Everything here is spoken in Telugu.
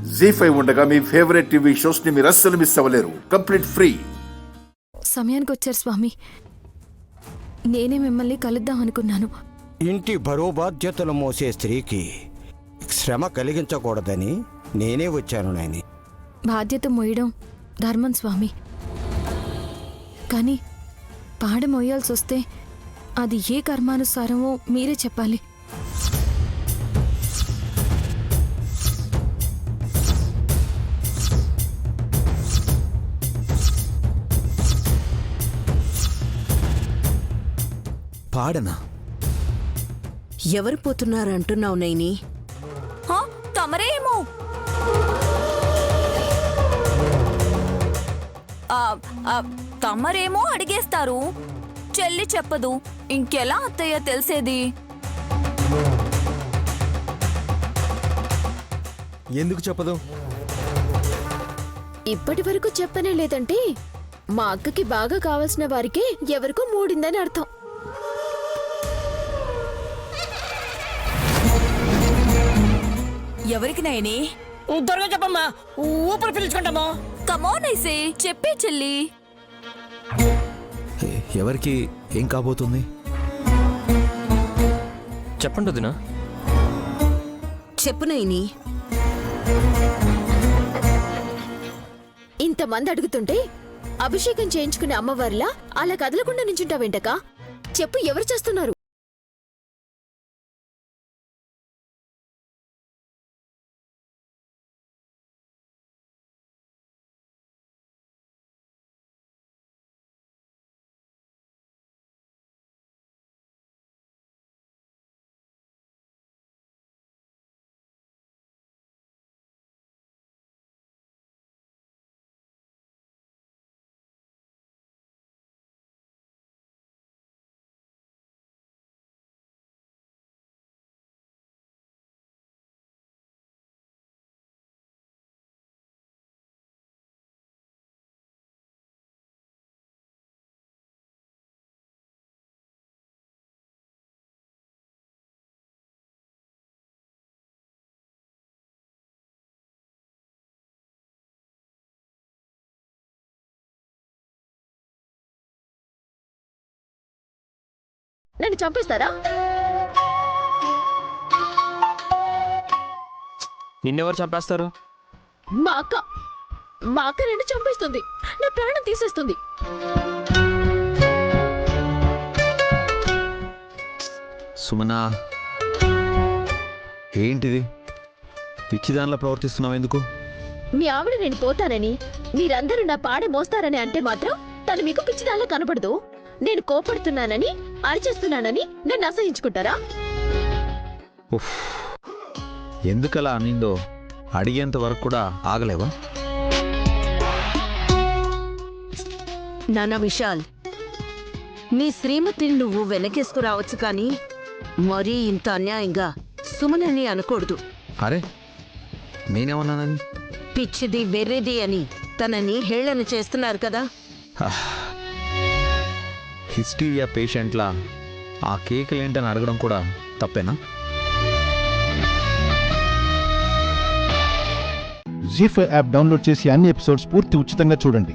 జీ5 ఉండగా మీ ఫేవరెట్ టీవీ షోస్ ని మీరు అస్సలు మిస్ అవ్వలేరు. Complete free. సమయానికి వచ్చారు స్వామి. నేనే మిమ్మల్ని కలుద్దాం అనుకున్నాను. ఇంటి బరువు బాధ్యతలు మోసే స్త్రీకి శ్రమ కలిగించకూడదని నేనే వచ్చాను నాయని. బాధ్యత మోయడం ధర్మం స్వామి. కానీ పాడ మోయాల్సి వస్తే అది ఏ కర్మానుసారమో మీరే చెప్పాలి. పాడనా? ఎవరు పోతున్నారంటున్నావు నైని? తమరేమో తమరేమో అడిగేస్తారు, చెల్లి చెప్పదు. ఇంకెలా అత్తయ్య తెలిసేది? ఎందుకు చెప్పదు? ఇప్పటి వరకు చెప్పనే లేదంటే మా అక్కకి బాగా కావాల్సిన వారికే ఎవరికో మూడిందని అర్థం. ఎవరికి నైని? త్వరగా చెప్పమ్మా, ఊపిరి పీల్చుకుంటామా. కమోన్ ఐసే, చెప్పే చెల్లి. ఎవరికి ఏం కాబోతుంది? చెప్పండి వదినా. చెప్పు నైని. ఇంతమంది అడుగుతుంటే అభిషేకం చేయించుకునే అమ్మవారిలా అలా కదలకుండా నించుంటావేంటక? చెప్పు, ఎవరు చేస్తున్నారు? నన్ను చంపేస్తారా? నిన్నెవరు చంపేస్తారు? మా అక్క నన్ను చంపేస్తుంది, నా ప్రాణం తీసేస్తుంది. సుమనా, ఏంటిది? పిచ్చిదానిలా ప్రవర్తిస్తున్నావు ఎందుకు? మీ ఆవిడ నేను పోతానని, మీరందరూ నా పాడే మోస్తారని అంటే మాత్రం తను మీకు పిచ్చిదానిలా కనపడదు. నేను కోపడుతున్నానని, అరిచేస్తున్నానని నన్ను అసహించుకుంటారా? ఎందుకలా అనిందో అడిగేంత వరకు కూడా ఆగలేవా? నానా విశాల్, నీ శ్రీమతిని నువ్వు వెనకేసుకురావచ్చు కానీ మరీ ఇంత అన్యాయంగా సుమనని అనకూడదు. అరే, నేనేమన్నానని? పిచ్చిది వెర్రిది అని తనని హేళన చేస్తున్నారు కదా. హిస్టీరియా పేషెంట్లా ఆ కేకులేంటని అడగడం కూడా తప్పేనా? జీ5 యాప్ డౌన్లోడ్ చేసి అన్ని ఎపిసోడ్స్ పూర్తి ఉచితంగా చూడండి.